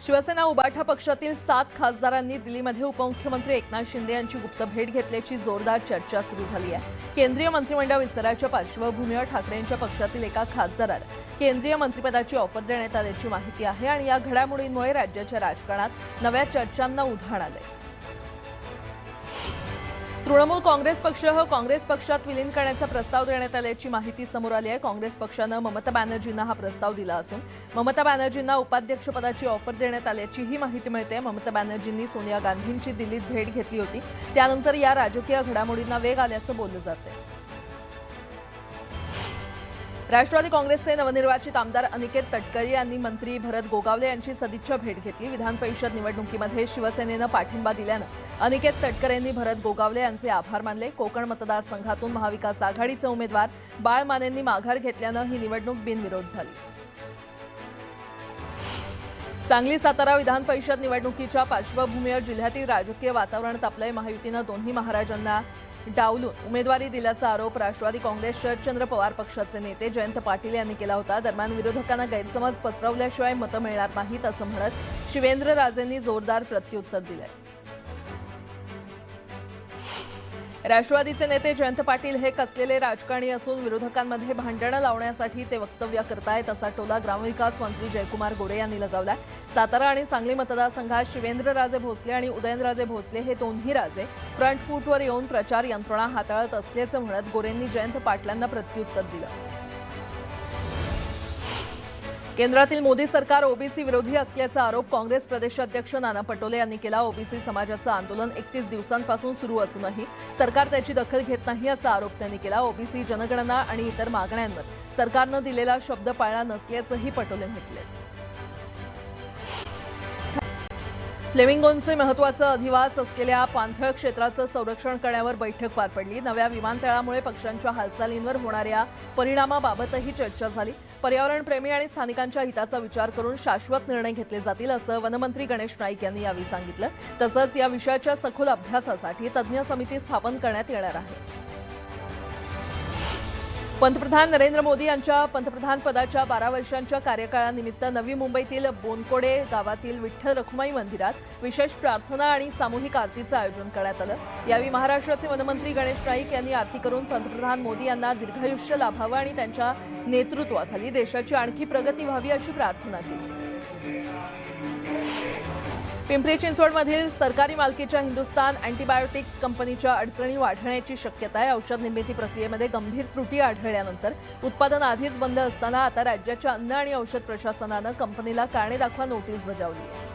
शिवसेना उबाठा पक्षातील 7 खासदारांनी दिल्लीमध्ये उपमुख्यमंत्री एकनाथ शिंदे यांची गुप्त भेट घेतल्याची जोरदार चर्चा सुरू झाली आहे। केंद्रीय मंत्रिमंडळ विस्ताराच्या पार्श्वभूमीवर ठाकरेंच्या पक्षातील एका खासदाराला केंद्रीय मंत्रिपदाची ऑफर देण्यात आल्याची माहिती आहे आणि या घडामोडींमुळे राज्याच्या राजकारणात नव्या चर्चांना उधाण आले। तृणमूल काँग्रेस काँग्रेस पक्षात विलीन करण्याचा प्रस्ताव देण्यात आल्याची माहिती समोर आली आहे। काँग्रेस पक्षाने ममता बॅनर्जींना हा प्रस्ताव दिला असून ममता बॅनर्जींना उपाध्यक्षपदाची ऑफर देण्यात आल्याची ही माहिती मिळते। ममता बॅनर्जींनी सोनिया गांधींची दिल्लीत भेट घेतली होती, त्यानंतर या राजकीय घडामोडींना वेग आल्याचं बोललं जातंय। राष्ट्रवादी काँग्रेसचे नवनिर्वाचित आमदार अनिकेत तटकरे यांनी मंत्री भरत गोगावले यांची सदिच्छा भेट घेतली। विधान परिषद निवडणुकीमध्ये शिवसेनेनं पाठिंबा दिल्यानं अनिकेत तटकरेंनी भरत गोगावले यांचे आभार मानले। कोकण मतदारसंघातून महाविकास आघाडीचे उमेदवार बाळ मानेंनी माघार घेतल्यानं ही निवडणूक बिनविरोध झाली। सांगली सातारा विधान परिषद निवडणुकीच्या पार्श्वभूमीवर जिल्ह्यातील राजकीय वातावरण तापलंय। महायुतीनं दोन्ही महाराजांना डावलून उमेदवारी दिल्याचा आरोप राष्ट्रवादी काँग्रेस शरदचंद्र पवार पक्षाचे नेते जयंत पाटील यांनी केला होता। दरम्यान विरोधकांना गैरसमज पसरवल्याशिवाय मतं मिळणार नाहीत असं म्हणत शिवेंद्रराजेंनी जोरदार प्रत्युत्तर दिलंय। राष्ट्रवादीचे नेते जयंत पाटील हे कसलेले राजकारणी असून विरोधकांमध्ये भांडणं लावण्यासाठी ते वक्तव्य करतायत असा टोला ग्रामविकास मंत्री जयकुमार गोरे यांनी लगावलाय। सातारा आणि सांगली मतदारसंघात शिवेंद्रराजे भोसले आणि उदयनराजे भोसले हे दोन्ही राजे फ्रंट फूटवर येऊन प्रचार यंत्रणा हाताळत असल्याचं म्हणत गोरेंनी जयंत पाटलांना प्रत्युत्तर दिलं। केंद्रातील मोदी सरकार ओबीसी विरोधी असल्याचा आरोप काँग्रेस प्रदेशाध्यक्ष नाना पटोले यांनी केला। ओबीसी समाजाचं आंदोलन 31 दिवसांपासून सुरू असूनही सरकार त्याची दखल घेत नाही असा आरोप त्यांनी केला। ओबीसी जनगणना आणि इतर मागण्यांवर सरकारनं दिलेला शब्द पाळला नसल्याचंही पटोले म्हटले। फ्लेमिंगोंचे महत्त्वाचं अधिवास असलेल्या पाणथळ क्षेत्राचं संरक्षण करण्यावर बैठक पार पडली। नव्या विमानतळामुळे पक्ष्यांच्या हालचालींवर होणाऱ्या परिणामाबाबतही चर्चा झाली। पर्यावरणप्रेमी आणि स्थानिकांच्या हिताचा विचार करून शाश्वत निर्णय घेतले जातील असं वनमंत्री गणेश नाईक यांनी यावेळी सांगितलं। तसंच या विषयाच्या सखोल अभ्यासासाठी तज्ज्ञ समिती स्थापन करण्यात येणार आहे। पंतप्रधान नरेंद्र मोदी यांच्या पंतप्रधान पदाच्या 12 वर्षांच्या कार्यकाळानिमित्त नवी मुंबईतील बोनकोडे गावातील विठ्ठल रखुमाई मंदिरात विशेष प्रार्थना आणि सामूहिक आरतीचं आयोजन करण्यात आलं। यावेळी महाराष्ट्राचे वनमंत्री गणेश नाईक यांनी आरती करून पंतप्रधान मोदी यांना दीर्घायुष्य लाभावं आणि त्यांच्या नेतृत्वाखाली देशाची आणखी प्रगती व्हावी अशी प्रार्थना केली। पिंपरी चिंचवडमधील सरकारी मालकीच्या हिंदुस्तान अँटीबायोटिक्स कंपनीच्या अडचणी वाढण्याची शक्यता आहे। औषध निर्मिती प्रक्रियेमध्ये गंभीर त्रुटी आढळल्यानंतर उत्पादन आधीच बंद असताना आता राज्याच्या अन्न आणि औषध प्रशासनानं कंपनीला कारणे दाखवा नोटीस बजावली आहे।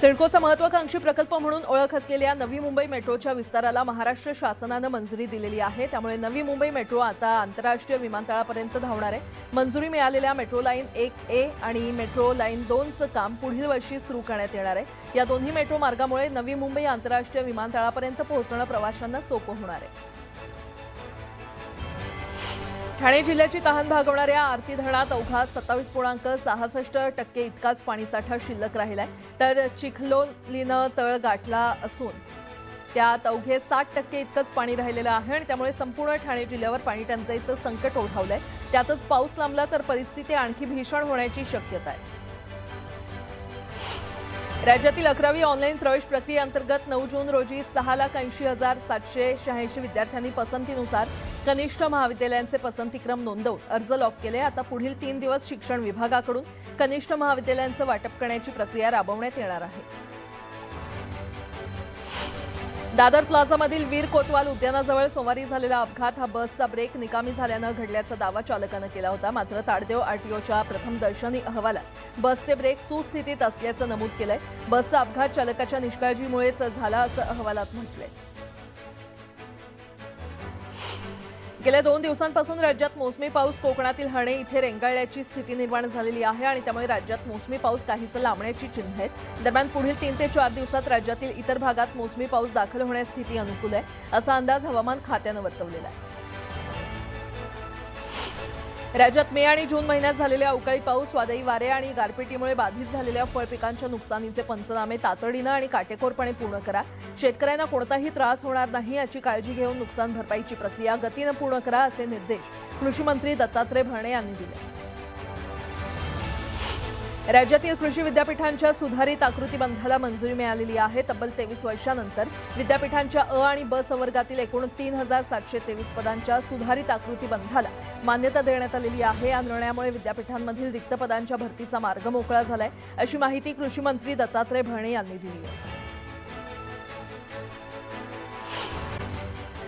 सिडकोचा महत्त्वाकांक्षी प्रकल्प म्हणून ओळख असलेल्या नवी मुंबई मेट्रोच्या विस्ताराला महाराष्ट्र शासनानं मंजुरी दिलेली आहे। त्यामुळे नवी मुंबई मेट्रो आता आंतरराष्ट्रीय विमानतळापर्यंत धावणार आहे। मंजुरी मिळालेल्या मेट्रो लाईन 1A आणि मेट्रो लाईन 2चं काम पुढील वर्षी सुरू करण्यात येणार आहे। या दोन्ही मेट्रो मार्गामुळे नवी मुंबई आंतरराष्ट्रीय विमानतळापर्यंत पोहोचणं प्रवाशांना सोपं होणार आहे। ठाणे जिल्ह्याची तहान भागवणाऱ्या आरती धरणात अवघा 27.66% इतकाच पाणीसाठा शिल्लक राहिलाय, तर चिखलोलीनं तळ गाठला असून त्यात अवघे 60% इतकंच पाणी राहिलेलं आहे आणि त्यामुळे संपूर्ण ठाणे जिल्ह्यावर पाणी टंचाईचं संकट ओढावलंय। त्यातच पाऊस लांबला तर परिस्थिती आणखी भीषण होण्याची शक्यता आहे। राज्यातील 11वी ऑनलाईन प्रवेश प्रक्रियेअंतर्गत 9 जून रोजी 6,80,786 विद्यार्थ्यांनी पसंतीनुसार कनिष्ठ महाविद्यालयांचे पसंतीक्रम नोंदवून अर्ज लॉक केले। आता पुढील 3 दिवस शिक्षण विभागाकडून कनिष्ठ महाविद्यालयांचं वाटप करण्याची प्रक्रिया राबवण्यात येणार आहे। दादर प्लाझामधील वीर कोतवाल उद्यानाजवळ सोमवारी झालेला अपघात हा बसचा ब्रेक निकामी झाल्यानं घडल्याचा दावा चालकानं केला होता। मात्र ताडदेव आरटीओच्या प्रथमदर्शनी अहवालात बसचे ब्रेक सुस्थितीत असल्याचं नमूद केलंय। बसचा अपघात चालकाच्या निष्काळजीमुळेच झाला असं अहवालात म्हटलंय। गेल्या 2 दिवसांपासून राज्यात मोसमी पाऊस कोकणातील हणे इथे रेंगाळल्याची स्थिती निर्माण झालेली आहे आणि त्यामुळे राज्यात मोसमी पाऊस काहीसं लांबण्याची चिन्ह आहेत। दरम्यान पुढील 3 ते 4 दिवसात राज्यातील इतर भागात मोसमी पाऊस दाखल होण्यास स्थिती अनुकूल आहे असा अंदाज हवामान खात्यानं वर्तवलेला आहे। राज्यात मे आणि जून महिन्यात झालेल्या अवकाळी पाऊस, वादळी वारे आणि गारपिटीमुळे बाधित झालेल्या फळपिकांच्या नुकसानीचे पंचनामे तातडीनं आणि काटेकोरपणे पूर्ण करा। शेतकऱ्यांना कोणताही त्रास होणार नाही याची काळजी घेऊन नुकसान भरपाईची प्रक्रिया गतीनं पूर्ण करा असे निर्देश कृषी मंत्री दत्तात्रय भरणे यांनी दिले। राज्यातील कृषी विद्यापीठांच्या सुधारित आकृतीबंधाला मंजुरी मिळालेली आहे. तब्बल 23 वर्षांनंतर विद्यापीठांच्या अ आणि ब संवर्गातील एकूण 3,723 पदांच्या सुधारित आकृतीबंधाला मान्यता देण्यात आलेली आहे. या निर्णयामुळे विद्यापीठांमधील रिक्त पदांच्या भरतीचा मार्ग मोकळा झालाय, अशी माहिती कृषी मंत्री दत्तात्रय भरणे यांनी दिली आहे.